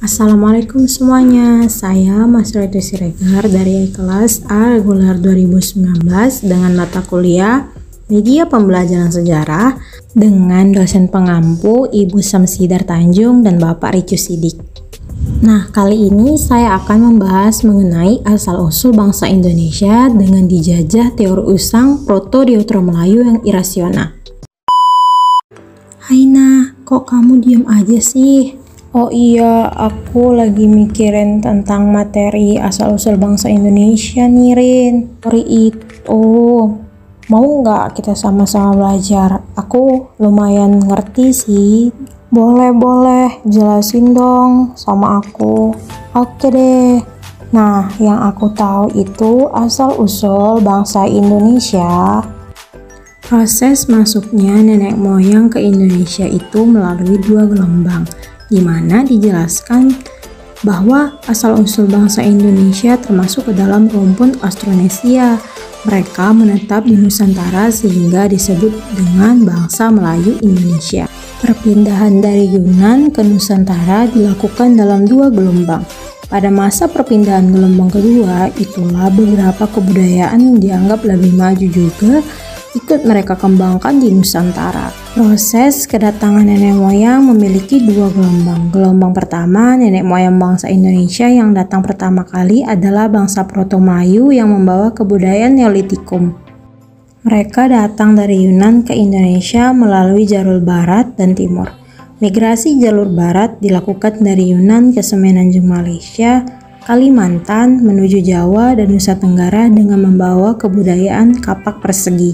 Assalamualaikum semuanya, saya Mas Retu Siregar dari kelas A reguler 2019 dengan mata kuliah Media Pembelajaran Sejarah dengan dosen pengampu Ibu Samsidar Tanjung dan Bapak Ricu Sidik. Nah, kali ini saya akan membahas mengenai asal-usul bangsa Indonesia dengan dijajah teori usang Proto-Deutero Melayu yang irasional. Haina, kok kamu diam aja sih? Oh iya, aku lagi mikirin tentang materi asal-usul bangsa Indonesia nih, Rin. Sorry itu. Mau nggak kita sama-sama belajar? Aku lumayan ngerti sih. Boleh, jelasin dong sama aku. Oke deh. Nah, yang aku tahu itu asal-usul bangsa Indonesia. Proses masuknya nenek moyang ke Indonesia itu melalui 2 gelombang, di mana dijelaskan bahwa asal-usul bangsa Indonesia termasuk ke dalam rumpun Austronesia. Mereka menetap di Nusantara sehingga disebut dengan bangsa Melayu Indonesia. Perpindahan dari Yunan ke Nusantara dilakukan dalam 2 gelombang. Pada masa perpindahan gelombang kedua, itulah beberapa kebudayaan yang dianggap lebih maju juga ikut mereka kembangkan di Nusantara. Proses kedatangan nenek moyang memiliki 2 gelombang. Gelombang pertama, nenek moyang bangsa Indonesia yang datang pertama kali adalah bangsa Proto-Melayu yang membawa kebudayaan Neolitikum. Mereka datang dari Yunan ke Indonesia melalui jalur barat dan timur. Migrasi jalur barat dilakukan dari Yunan ke Semenanjung Malaysia, Kalimantan, menuju Jawa dan Nusa Tenggara dengan membawa kebudayaan kapak persegi.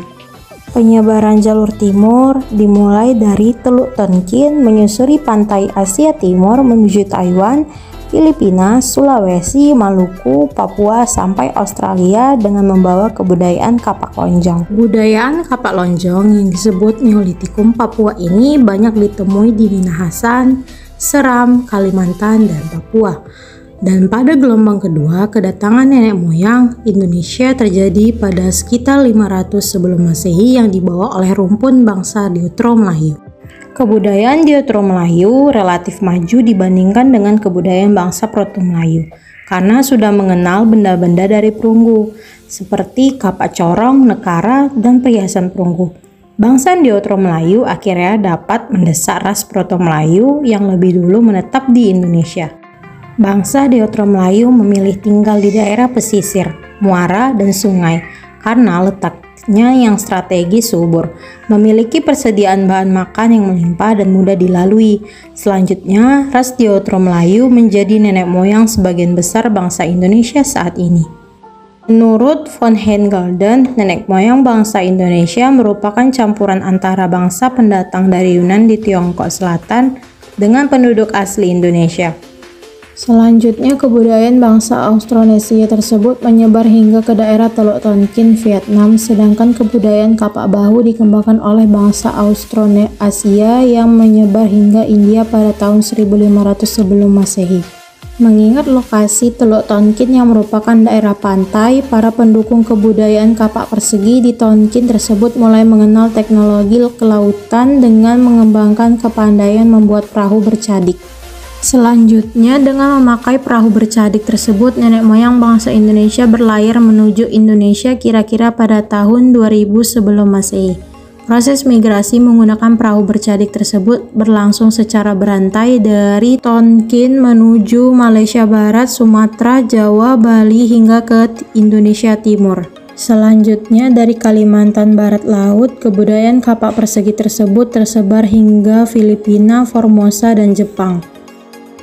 Penyebaran jalur timur dimulai dari Teluk Tonkin menyusuri pantai Asia Timur menuju Taiwan, Filipina, Sulawesi, Maluku, Papua sampai Australia dengan membawa kebudayaan kapak lonjong. Kebudayaan kapak lonjong yang disebut Neolitikum Papua ini banyak ditemui di Minahasa, Seram, Kalimantan, dan Papua. Dan pada gelombang kedua, kedatangan nenek moyang Indonesia terjadi pada sekitar 500 sebelum Masehi yang dibawa oleh rumpun bangsa Deutero Melayu. Kebudayaan Deutero Melayu relatif maju dibandingkan dengan kebudayaan bangsa Proto Melayu karena sudah mengenal benda-benda dari perunggu seperti kapak corong, nekara, dan perhiasan perunggu. Bangsa Deutero Melayu akhirnya dapat mendesak ras Proto Melayu yang lebih dulu menetap di Indonesia. Bangsa Deutero Melayu memilih tinggal di daerah pesisir, muara, dan sungai karena letaknya yang strategis subur, memiliki persediaan bahan makan yang melimpah dan mudah dilalui. Selanjutnya, ras Deutero Melayu menjadi nenek moyang sebagian besar bangsa Indonesia saat ini. Menurut von Heijngalden, nenek moyang bangsa Indonesia merupakan campuran antara bangsa pendatang dari Yunan di Tiongkok Selatan dengan penduduk asli Indonesia. Selanjutnya, kebudayaan bangsa Austronesia tersebut menyebar hingga ke daerah Teluk Tonkin, Vietnam, sedangkan kebudayaan kapak bahu dikembangkan oleh bangsa Austronesia yang menyebar hingga India pada tahun 1500 sebelum Masehi. Mengingat lokasi Teluk Tonkin yang merupakan daerah pantai, para pendukung kebudayaan kapak persegi di Tonkin tersebut mulai mengenal teknologi kelautan dengan mengembangkan kepandaian membuat perahu bercadik. Selanjutnya, dengan memakai perahu bercadik tersebut, nenek moyang bangsa Indonesia berlayar menuju Indonesia kira-kira pada tahun 2000 sebelum Masehi. Proses migrasi menggunakan perahu bercadik tersebut berlangsung secara berantai dari Tonkin menuju Malaysia Barat, Sumatera, Jawa, Bali hingga ke Indonesia Timur. Selanjutnya, dari Kalimantan Barat Laut, kebudayaan kapak persegi tersebut tersebar hingga Filipina, Formosa, dan Jepang.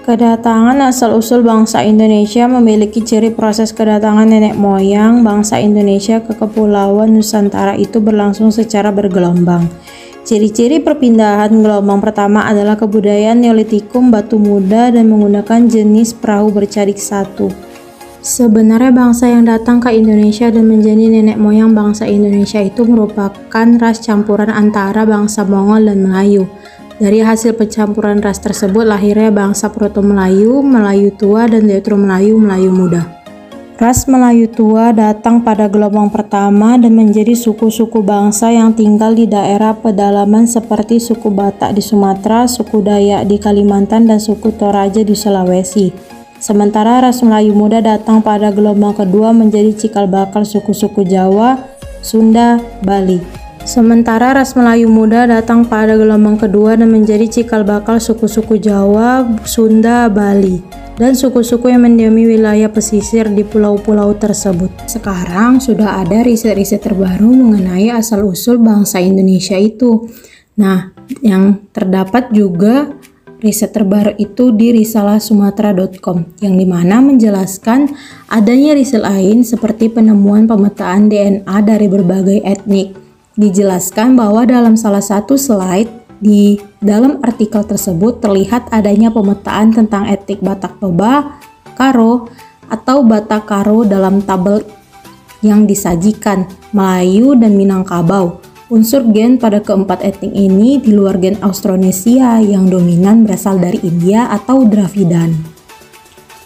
Kedatangan asal-usul bangsa Indonesia memiliki ciri proses kedatangan nenek moyang bangsa Indonesia ke Kepulauan Nusantara itu berlangsung secara bergelombang. Ciri-ciri perpindahan gelombang pertama adalah kebudayaan Neolitikum batu muda dan menggunakan jenis perahu bercadik satu. Sebenarnya bangsa yang datang ke Indonesia dan menjadi nenek moyang bangsa Indonesia itu merupakan ras campuran antara bangsa Mongol dan Melayu. Dari hasil pencampuran ras tersebut lahirnya bangsa Proto Melayu, Melayu tua, dan Deutero Melayu, Melayu muda. Ras Melayu tua datang pada gelombang pertama dan menjadi suku-suku bangsa yang tinggal di daerah pedalaman seperti suku Batak di Sumatera, suku Dayak di Kalimantan, dan suku Toraja di Sulawesi. Sementara ras Melayu muda datang pada gelombang kedua menjadi cikal bakal suku-suku Jawa, Sunda, Bali. Sementara ras Melayu muda datang pada gelombang kedua dan menjadi cikal bakal suku-suku Jawa, Sunda, Bali, dan suku-suku yang mendiami wilayah pesisir di pulau-pulau tersebut. Sekarang sudah ada riset-riset terbaru mengenai asal-usul bangsa Indonesia itu. Nah, yang terdapat juga riset terbaru itu di risalahsumatera.com, yang dimana menjelaskan adanya riset lain seperti penemuan pemetaan DNA dari berbagai etnik. Dijelaskan bahwa dalam salah satu slide di dalam artikel tersebut terlihat adanya pemetaan tentang etnik Batak Toba, Karo, atau Batak Karo dalam tabel yang disajikan, Melayu dan Minangkabau. Unsur gen pada keempat etnik ini di luar gen Austronesia yang dominan berasal dari India atau Dravidan.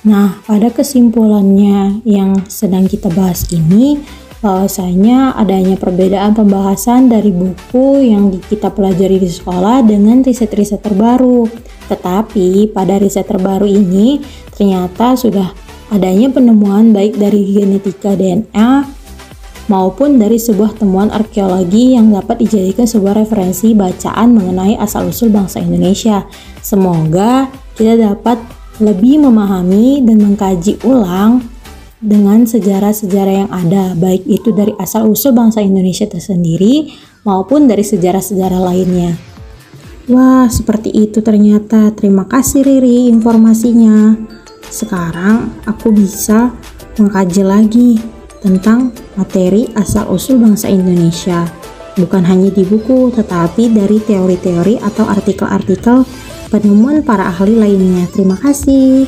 Nah, pada kesimpulannya yang sedang kita bahas ini, bahwasanya adanya perbedaan pembahasan dari buku yang kita pelajari di sekolah dengan riset-riset terbaru. Tetapi pada riset terbaru ini ternyata sudah adanya penemuan baik dari genetika DNA maupun dari sebuah temuan arkeologi yang dapat dijadikan sebuah referensi bacaan mengenai asal-usul bangsa Indonesia. Semoga kita dapat lebih memahami dan mengkaji ulang dengan sejarah-sejarah yang ada, baik itu dari asal-usul bangsa Indonesia tersendiri maupun dari sejarah-sejarah lainnya. Wah, seperti itu ternyata. Terima kasih Riri informasinya. Sekarang aku bisa mengkaji lagi tentang materi asal-usul bangsa Indonesia. Bukan hanya di buku, tetapi dari teori-teori atau artikel-artikel penemuan para ahli lainnya. Terima kasih.